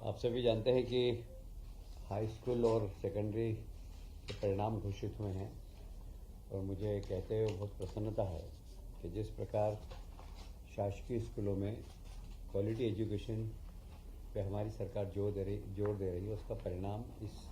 आप सभी जानते हैं कि हाई स्कूल और सेकेंडरी के परिणाम घोषित हुए हैं और मुझे कहते हुए बहुत प्रसन्नता है कि जिस प्रकार शासकीय स्कूलों में क्वालिटी एजुकेशन पे हमारी सरकार जोर दे रही है, उसका परिणाम इस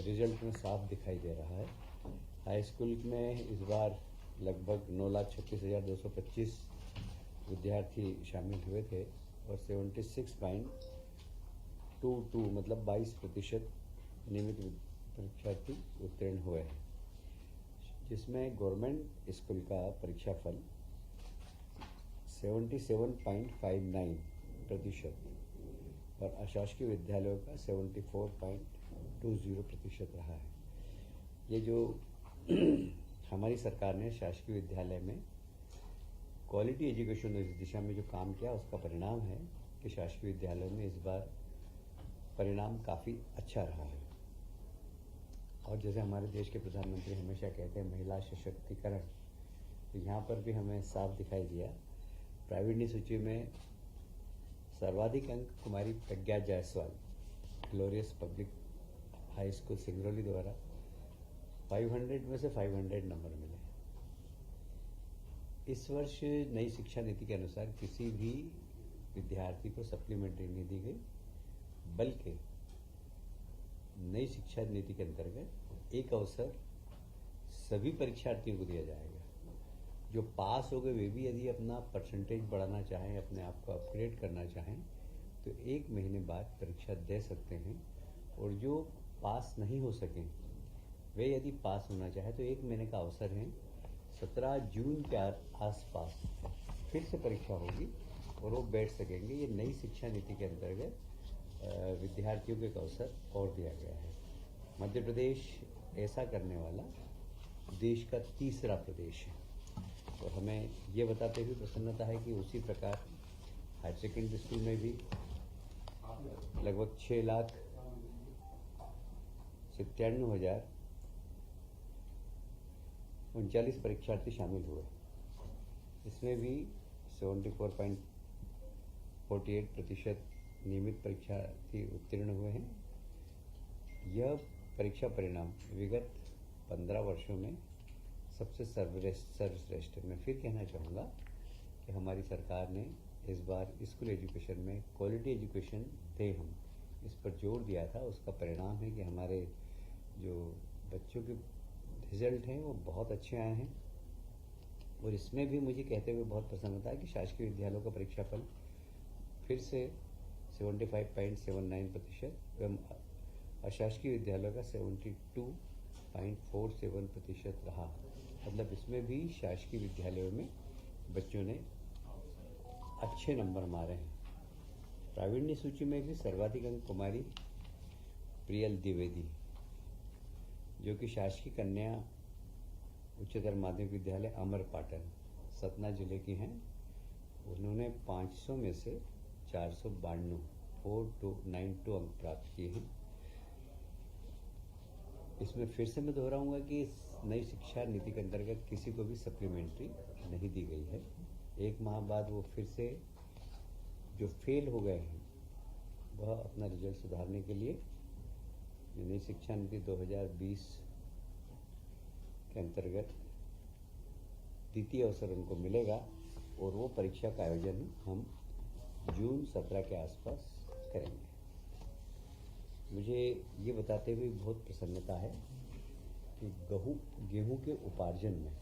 रिजल्ट में साफ दिखाई दे रहा है। हाई स्कूल में इस बार लगभग 9,36,225 विद्यार्थी शामिल हुए थे और 76.22 मतलब 22% नियमित परीक्षार्थी उत्तीर्ण हुए हैं, जिसमें गवर्नमेंट स्कूल का परीक्षाफल 77.59% और अशासकीय विद्यालयों का 74.20% रहा है। ये जो हमारी सरकार ने शासकीय विद्यालय में क्वालिटी एजुकेशन इस दिशा में जो काम किया, उसका परिणाम है कि शासकीय विद्यालयों में इस बार परिणाम काफ़ी अच्छा रहा है। और जैसे हमारे देश के प्रधानमंत्री हमेशा कहते हैं महिला सशक्तिकरण, तो यहाँ पर भी हमें साफ दिखाई दिया। प्रावीण्य सूची में सर्वाधिक अंक कुमारी Pragya Jaiswal glorious public high school Singrauli द्वारा 500 में से 500 नंबर मिले। इस वर्ष नई शिक्षा नीति के अनुसार किसी भी विद्यार्थी को सप्लीमेंट्री नहीं दी गई, बल्कि नई शिक्षा नीति के अंतर्गत एक अवसर सभी परीक्षार्थियों को दिया जाएगा। जो पास हो गए वे भी यदि अपना परसेंटेज बढ़ाना चाहें, अपने आप को अपग्रेड करना चाहें, तो 1 महीने बाद परीक्षा दे सकते हैं। और जो पास नहीं हो सकें वे यदि पास होना चाहे तो 1 महीने का अवसर है। 17 जून के आसपास फिर से परीक्षा होगी और वो बैठ सकेंगे। ये नई शिक्षा नीति के अंतर्गत विद्यार्थियों को एक अवसर और दिया गया है। मध्य प्रदेश ऐसा करने वाला देश का तीसरा प्रदेश है और हमें ये बताते हुए प्रसन्नता है कि उसी प्रकार हायर सेकेंडरी स्कूल में भी लगभग 6,97,039 परीक्षार्थी शामिल हुए। इसमें भी 74.48% नियमित परीक्षार्थी उत्तीर्ण हुए हैं। यह परीक्षा परिणाम विगत 15 वर्षों में सबसे सर्वश्रेष्ठ है। मैं फिर कहना चाहूँगा कि हमारी सरकार ने इस बार स्कूल एजुकेशन में क्वालिटी एजुकेशन दे हम इस पर जोर दिया था। उसका परिणाम है कि हमारे जो बच्चों के रिजल्ट हैं वो बहुत अच्छे आए हैं। और इसमें भी मुझे कहते हुए बहुत प्रसन्नता है कि शासकीय विद्यालयों का परीक्षाफल फिर से 75.79% एवं अशासकीय विद्यालयों का 72.47% रहा। मतलब इसमें भी शासकीय विद्यालयों में बच्चों ने अच्छे नंबर मारे हैं। प्रावीण्य सूची में भी सर्वाधिक अंक कुमारी प्रियल द्विवेदी, जो कि शासकीय कन्या उच्चतर माध्यमिक विद्यालय अमरपाटन सतना जिले की हैं। उन्होंने 500 में से 492 अंक प्राप्त किए हैं। इसमें फिर से मैं दोहराऊंगा कि इस नई शिक्षा नीति के अंतर्गत किसी को भी सप्लीमेंट्री नहीं दी गई है। 1 माह बाद वो फिर से जो फेल हो गए हैं वह अपना रिजल्ट सुधारने के लिए नई शिक्षा नीति 2020 के अंतर्गत द्वितीय अवसर उनको मिलेगा और वो परीक्षा का आयोजन हम जून 17 के आसपास करेंगे। मुझे ये बताते हुए बहुत प्रसन्नता है कि गेहूं के उपार्जन में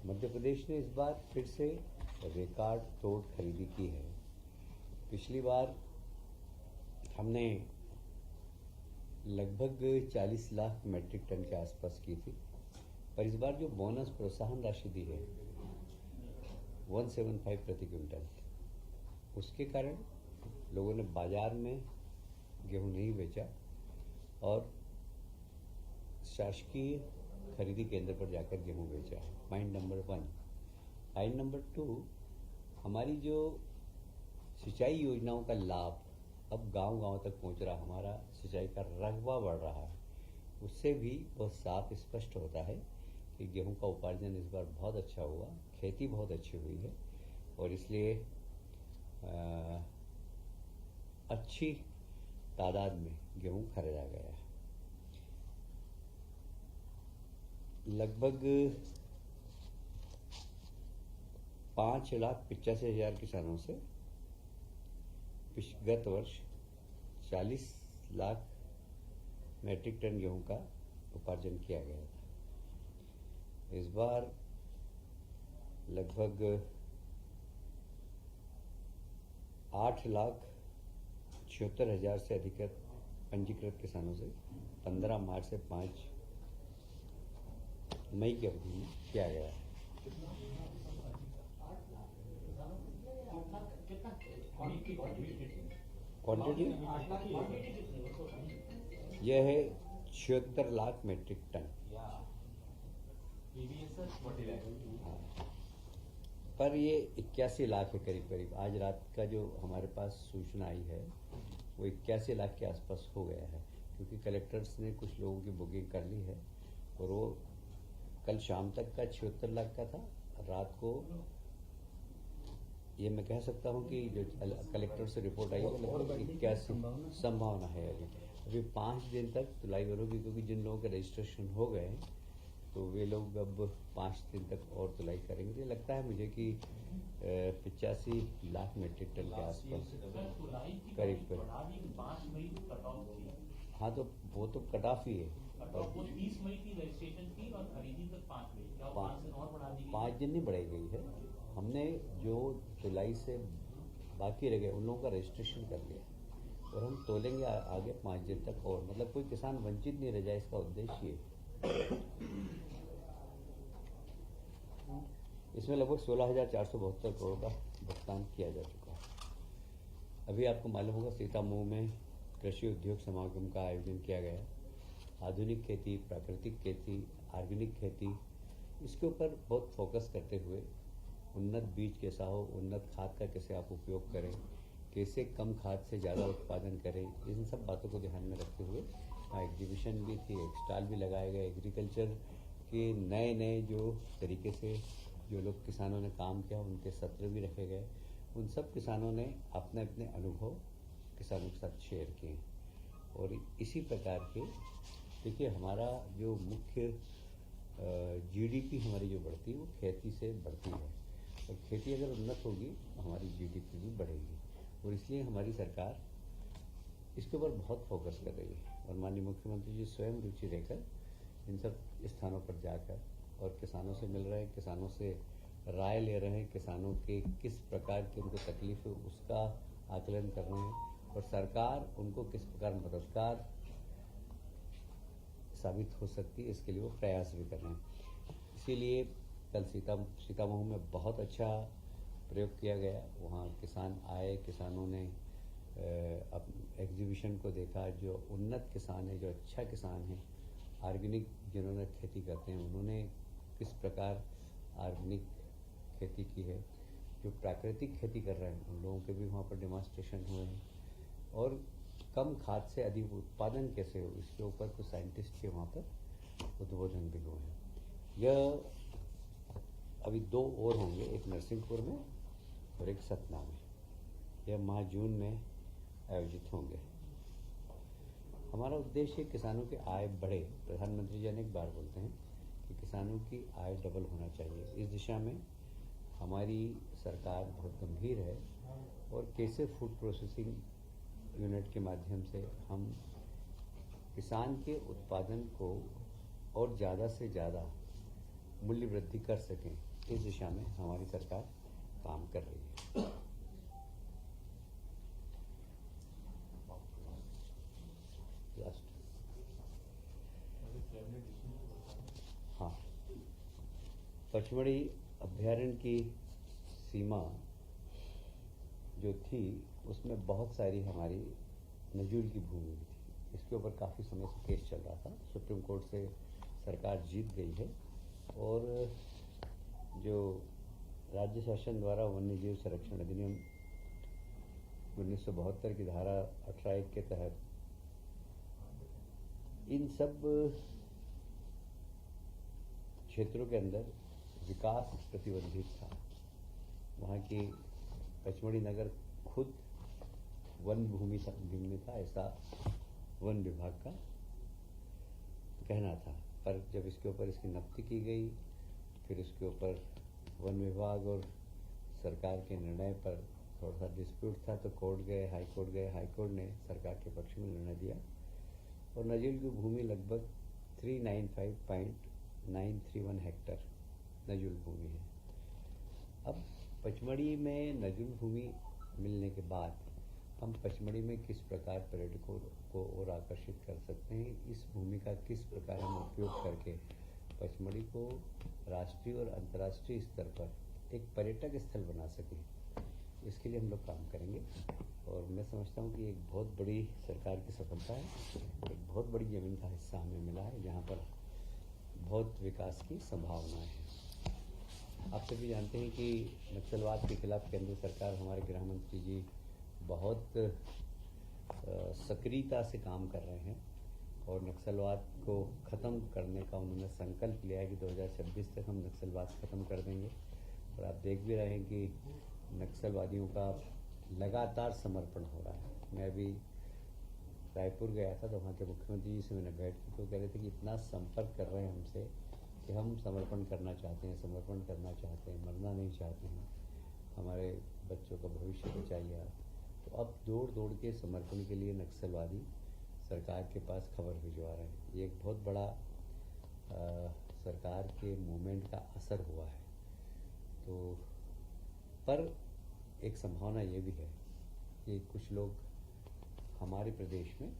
मध्य प्रदेश ने इस बार फिर से रिकॉर्ड तोड़ खरीदी की है। पिछली बार हमने लगभग 40 लाख मैट्रिक टन के आसपास की थी, पर इस बार जो बोनस प्रोत्साहन राशि दी है 175 प्रति क्विंटल, उसके कारण लोगों ने बाजार में गेहूं नहीं बेचा और शासकीय खरीदी केंद्र पर जाकर गेहूं बेचा है। Point number 1। पॉइंट नंबर 2, हमारी जो सिंचाई योजनाओं का लाभ अब गांव-गांव तक पहुंच रहा, हमारा सिंचाई का रकबा बढ़ रहा है। उससे भी बहुत साफ स्पष्ट होता है कि गेहूं का उपार्जन इस बार बहुत अच्छा हुआ, खेती बहुत अच्छी हुई है और इसलिए अच्छी तादाद में गेहूं खरीदा गया है। लगभग 5,85,000 किसानों से गत वर्ष 40 लाख मैट्रिक टन गेहूं का उपार्जन किया गया था। इस बार लगभग 8,76,000 से अधिक पंजीकृत किसानों से 15 मार्च से 5 मई की अवधि में किया गया है। क्वांटिटी यह है 76 लाख मीट्रिक टन। पर ये 81 लाख है करीब करीब। आज रात का जो हमारे पास सूचना आई है वो 81 लाख के आसपास हो गया है, क्योंकि कलेक्टर्स ने कुछ लोगों की बुकिंग कर ली है और वो कल शाम तक का 76 लाख का था। रात को ये मैं कह सकता हूँ कि जो कलेक्टर से रिपोर्ट आई है लगभग 81 संभावना है। अभी 5 दिन तक तुलाई होगी, क्योंकि जिन लोगों के रजिस्ट्रेशन हो गए तो वे लोग अब 5 दिन तक और तुलाई करेंगे। तो लगता है मुझे कि 85 लाख मीट्रिक टन के आसपास करीब। हाँ, तो वो तो कट ऑफ ही है। 30 मई की रजिस्ट्रेशन थी और खरीदी तक 5 मई। 5 दिन नहीं बढ़ाई गई है। हमने जो जुलाई से बाकी रह गए उन लोगों का रजिस्ट्रेशन कर लिया और हम तोलेंगे आगे 5 दिन तक और, मतलब कोई किसान वंचित नहीं रह जाए, इसका उद्देश्य ये। इसमें लगभग 16,472 करोड़ का भुगतान किया जा चुका है। अभी आपको मालूम होगा सीतामऊ में कृषि उद्योग समागम का आयोजन किया गया। आधुनिक खेती, प्राकृतिक खेती, ऑर्गेनिक खेती, इसके ऊपर बहुत फोकस करते हुए उन्नत बीज कैसा हो, उन्नत खाद का कैसे आप उपयोग करें, कैसे कम खाद से ज़्यादा उत्पादन करें, इन सब बातों को ध्यान में रखते हुए एग्जीबिशन भी थी, एक स्टॉल भी लगाए गए। एग्रीकल्चर के नए नए जो तरीके से जो लोग किसानों ने काम किया उनके सत्र भी रखे गए। उन सब किसानों ने अपने अपने अनुभव किसानों के साथ शेयर किए और इसी प्रकार के देखिए हमारा जो मुख्य जीडीपी हमारी जो बढ़ती है वो खेती से बढ़ती है और खेती अगर उन्नत होगी तो हमारी जीडीपी भी बढ़ेगी और इसलिए हमारी सरकार इसके ऊपर बहुत फोकस कर रही है और माननीय मुख्यमंत्री जी स्वयं रुचि लेकर इन सब स्थानों पर जाकर और किसानों से मिल रहे हैं, किसानों से राय ले रहे हैं, किसानों के किस प्रकार की उनको तकलीफ है उसका आकलन कर रहे हैं और सरकार उनको किस प्रकार मददगार साबित हो सकती है इसके लिए वो प्रयास भी कर रहे हैं। इसीलिए कल सीतामऊ में बहुत अच्छा प्रयोग किया गया। वहाँ किसान आए, किसानों ने एग्जीबिशन को देखा। जो उन्नत किसान है, जो अच्छा किसान है, ऑर्गेनिक जिन्होंने खेती करते हैं उन्होंने किस प्रकार ऑर्गेनिक खेती की है, जो प्राकृतिक खेती कर रहे हैं उन लोगों के भी वहाँ पर डेमोन्स्ट्रेशन हुए हैं और कम खाद से अधिक उत्पादन कैसे हो इसके ऊपर कुछ साइंटिस्ट के वहाँ पर उद्बोधन भी हुए हैं। यह अभी 2 और होंगे, एक नरसिंहपुर में और एक सतना में। यह माह जून में आयोजित होंगे। हमारा उद्देश्य किसानों की आय बढ़े। प्रधानमंत्री जी अनेक बार बोलते हैं कि किसानों की आय डबल होना चाहिए। इस दिशा में हमारी सरकार बहुत गंभीर है और कैसे फूड प्रोसेसिंग यूनिट के माध्यम से हम किसान के उत्पादन को और ज़्यादा से ज़्यादा मूल्य वृद्धि कर सकें, इस दिशा में हमारी सरकार काम कर रही है। हाँ, पचमढ़ी अभ्यारण्य की सीमा जो थी उसमें बहुत सारी हमारी नजूल की भूमि भी थी। इसके ऊपर काफ़ी समय से केस चल रहा था। सुप्रीम कोर्ट से सरकार जीत गई है और जो राज्य शासन द्वारा वन्यजीव संरक्षण अधिनियम 1972 की धारा 18(1) के तहत इन सब क्षेत्रों के अंदर विकास प्रतिबंधित था। वहाँ की पचमढ़ी नगर खुद वन भूमि में था, ऐसा वन विभाग का कहना था। पर जब इसके ऊपर इसकी नफ्ती की गई, फिर उसके ऊपर वन विभाग और सरकार के निर्णय पर थोड़ा सा डिस्प्यूट था, तो कोर्ट गए, हाई कोर्ट गए। हाई कोर्ट ने सरकार के पक्ष में निर्णय दिया और नजुल की भूमि लगभग 395.931 हेक्टर नजुल भूमि है। अब पचमढ़ी में नजुल भूमि मिलने के बाद हम पचमढ़ी में किस प्रकार पर्यटकों को और आकर्षित कर सकते हैं, इस भूमि का किस प्रकार हम उपयोग करके पचमढ़ी को राष्ट्रीय और अंतर्राष्ट्रीय स्तर पर एक पर्यटक स्थल बना सकें, इसके लिए हम लोग काम करेंगे। और मैं समझता हूँ कि एक बहुत बड़ी सरकार की सफलता है, एक बहुत बड़ी ज़मीन का हिस्सा हमें मिला है जहाँ पर बहुत विकास की संभावनाएं हैं। आप सभी जानते हैं कि नक्सलवाद के खिलाफ केंद्र सरकार, हमारे गृह मंत्री जी बहुत सक्रियता से काम कर रहे हैं और नक्सलवाद को ख़त्म करने का उन्होंने संकल्प लिया है कि 2026 तक हम नक्सलवाद ख़त्म कर देंगे। और आप देख भी रहे हैं कि नक्सलवादियों का लगातार समर्पण हो रहा है। मैं अभी रायपुर गया था, तो वहाँ के मुख्यमंत्री जी से मैंने भेंट की, तो कह रहे थे कि इतना संपर्क कर रहे हैं हमसे कि हम समर्पण करना चाहते हैं, समर्पण करना चाहते हैं, मरना नहीं चाहते हैं, हमारे बच्चों का भविष्य बचाइए आप। तो अब दौड़ दौड़ के समर्पण के लिए नक्सलवादी सरकार के पास खबर भिजवा रहे हैं। ये एक बहुत बड़ा सरकार के मूवमेंट का असर हुआ है। तो पर एक संभावना ये भी है कि कुछ लोग हमारे प्रदेश में,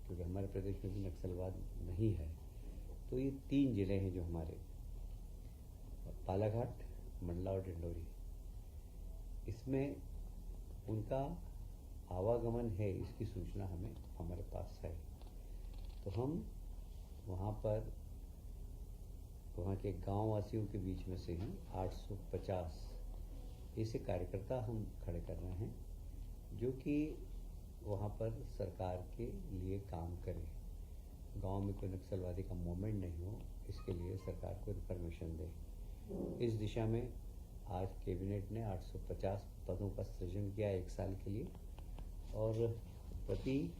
क्योंकि हमारे प्रदेश में भी नक्सलवाद नहीं है, तो ये 3 जिले हैं जो हमारे बालाघाट, मंडला और डिंडोरी, इसमें उनका आवागमन है, इसकी सूचना हमारे पास है। तो हम वहाँ पर वहाँ के गांव वासियों के बीच में से ही 850 ऐसे कार्यकर्ता हम खड़े कर रहे हैं जो कि वहाँ पर सरकार के लिए काम करें, गांव में कोई नक्सलवादी का मूवमेंट नहीं हो, इसके लिए सरकार को इन्फॉर्मेशन दे। इस दिशा में आज कैबिनेट ने 850 पदों का सृजन किया 1 साल के लिए और प्रति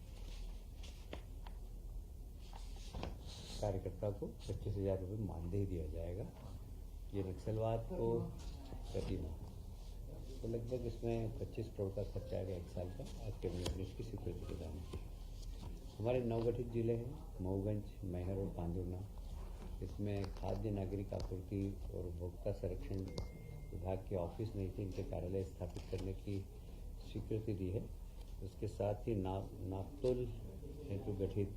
कार्यकर्ता को 25,000 रुपये मानदेय दिया जाएगा। ये नक्सलवाद को प्रति माह, तो लगभग इसमें 25 करोड़ का खर्चा आएगा 1 साल का। आज कैबिनेट ने इसकी स्वीकृति प्रदान की। हमारे नवगठित जिले हैं मऊगंज, मैहर और पांडुर्ना। इसमें खाद्य नागरिक आपूर्ति और उपभोक्ता संरक्षण विभाग के ऑफिस नहीं थे, इनके कार्यालय स्थापित करने की स्वीकृति दी है। उसके साथ ही नापतोल हेतु गठित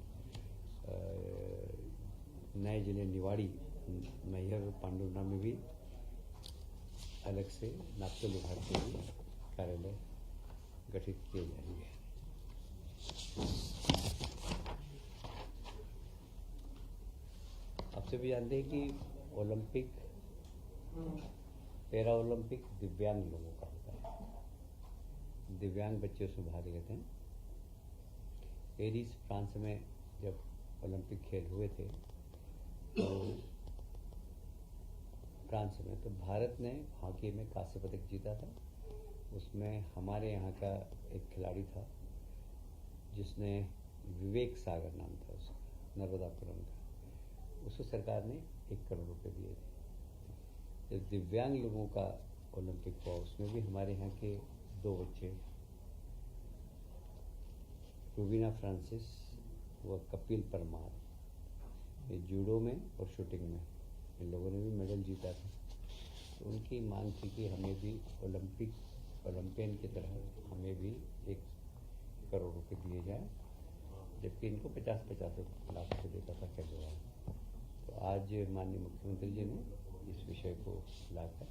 नए जिले निवाड़ी, मैहर और पांडुर्ना में भी अलग से नापतोल विभाग के लिए कार्यालय गठित किए जाएंगे। आप सभी जानते हैं कि ओलंपिक, पैरा ओलंपिक दिव्यांग लोगों का होता है। दिव्यांग बच्चे उसमें भाग लेते हैं। पेरिस फ्रांस में जब ओलंपिक खेल हुए थे तो फ्रांस में, तो भारत ने हॉकी में कांस्य पदक जीता था। उसमें हमारे यहाँ का एक खिलाड़ी था जिसने, विवेक सागर नाम था उसका, नर्मदापुरम का, उसको सरकार ने 1 करोड़ रुपए दिए थे। जब दिव्यांग लोगों का ओलंपिक हुआ उसमें भी हमारे यहाँ के 2 बच्चे, रुबीना फ्रांसिस व कपिल परमार, ये जूडो में और शूटिंग में इन लोगों ने भी मेडल जीता था। तो उनकी मांग थी कि हमें भी ओलंपियन की तरह हमें भी 1 करोड़ रुपए दिए जाए, जबकि इनको 50-50 लाख रुपये देता था केजरीवाल। तो आज माननीय मुख्यमंत्री जी ने इस विषय को लाकर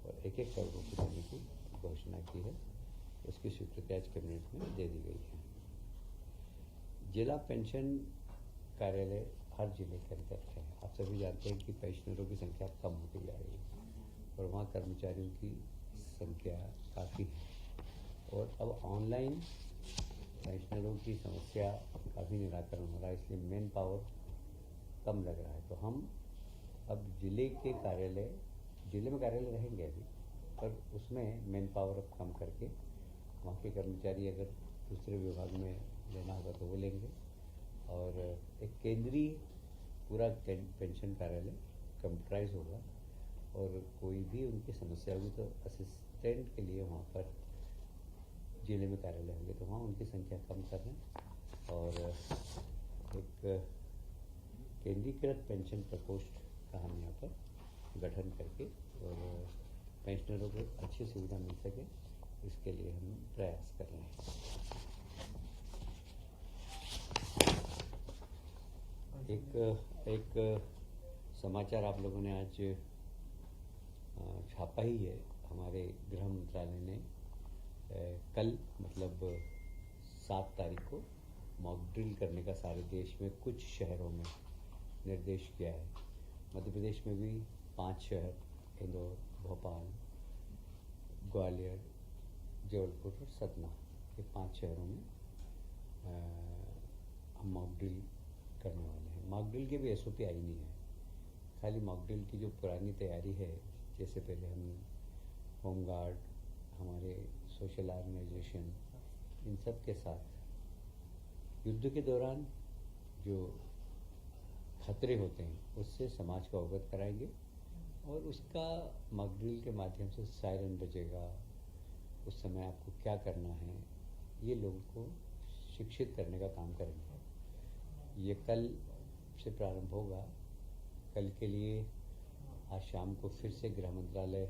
और 1-1 करोड़ रुपये देने की घोषणा की है। उसकी स्वीकृति आज कैबिनेट में दे दी गई है। जिला पेंशन कार्यालय हर जिले के अंतर्गत है। आप सभी जानते हैं कि पेंशनरों की संख्या कम होती जा रही है और वहाँ कर्मचारियों की संख्या काफ़ी है और अब ऑनलाइन पेंशनरों की समस्या काफ़ी निराकरण हो रहा है, इसलिए मैन पावर कम लग रहा है। तो हम अब जिले में कार्यालय रहेंगे अभी, पर उसमें मैन पावर अब कम करके वहाँ के कर्मचारी अगर दूसरे विभाग में लेना होगा तो वो लेंगे। और एक केंद्रीय पूरा पेंशन कार्यालय कंप्यूटराइज होगा और कोई भी उनकी समस्या होगी तो असिस्टेंट के लिए वहाँ पर जिले में कार्यालय होंगे तो वहाँ उनकी संख्या कम करना और एक केंद्रीकृत पेंशन प्रकोष्ठ का हम यहाँ पर गठन करके और पेंशनरों को अच्छी सुविधा मिल सके इसके लिए हम प्रयास कर रहे हैं। एक समाचार आप लोगों ने आज छापा ही है। हमारे गृह मंत्रालय ने कल मतलब 7 तारीख को मॉक ड्रिल करने का सारे देश में कुछ शहरों में निर्देश किया है। मध्य प्रदेश में भी 5 शहर, इंदौर, भोपाल, ग्वालियर, जबलपुर और सतना, ये 5 शहरों में हम मॉक ड्रिल करने वाले हैं। मॉक ड्रिल की भी एसओपी आई नहीं है, खाली मॉक ड्रिल की जो पुरानी तैयारी है, जैसे पहले हम होमगार्ड, हमारे सोशल ऑर्गेनाइजेशन, इन सब के साथ युद्ध के दौरान जो खतरे होते हैं उससे समाज को अवगत कराएंगे और उसका मॉक ड्रिल के माध्यम से सायरन बजेगा, उस समय आपको क्या करना है, ये लोगों को शिक्षित करने का काम करेंगे। ये कल से प्रारंभ होगा। कल के लिए आज शाम को फिर से गृह मंत्रालय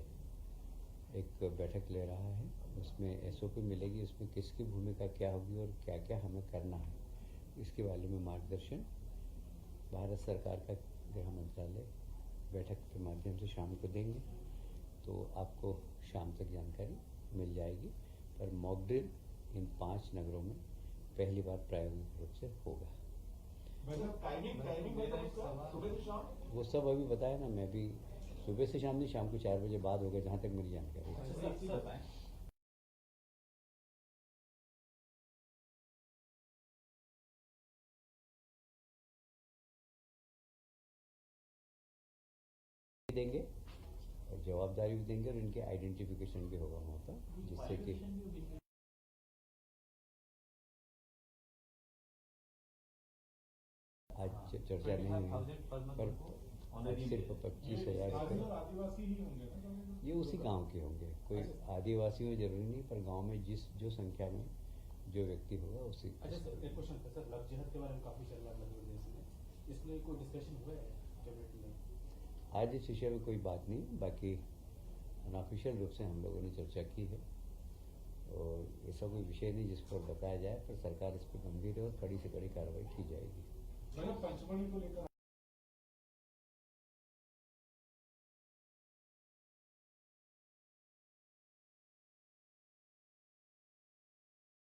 एक बैठक ले रहा है, उसमें एसओपी मिलेगी, उसमें किसकी भूमिका क्या होगी और क्या क्या हमें करना है, इसके बारे में मार्गदर्शन भारत सरकार का गृह मंत्रालय बैठक के माध्यम से शाम को देंगे। तो आपको शाम तक जानकारी मिल जाएगी। पर मॉक ड्रिल इन 5 नगरों में पहली बार प्रायोगिक रूप से होगा। वो सब अभी बताया ना, मैं भी सुबह से शाम नहीं, शाम को 4 बजे बाद होगा, जहाँ तक मेरी जानकारी। देंगे और जवाबदारी भी देंगे और इनके आइडेंटिफिकेशन भी होगा वहाँ पर, जिससे कि आज चर्चा नहीं हुई पर सिर्फ 25,000 रुपये ये उसी गांव के होंगे। कोई आदिवासी में जरूरी नहीं, पर गांव में जो संख्या में जो व्यक्ति होगा उसी। अच्छा सर, एक क्वेश्चन था सर, लव जिहाद के बारे में काफी चल रहा है मध्य प्रदेश में, इसमें कोई डिस्कशन हुआ है कैबिनेट में? आज इस विषय में कोई बात नहीं, बाकी अनऑफिशियल रूप से हम लोगों ने चर्चा की है और ऐसा कोई विषय नहीं जिस पर बताया जाए, पर सरकार इस पर गंभीर है और कड़ी से कड़ी कार्रवाई की जाएगी। पंचमढ़ी को लेकर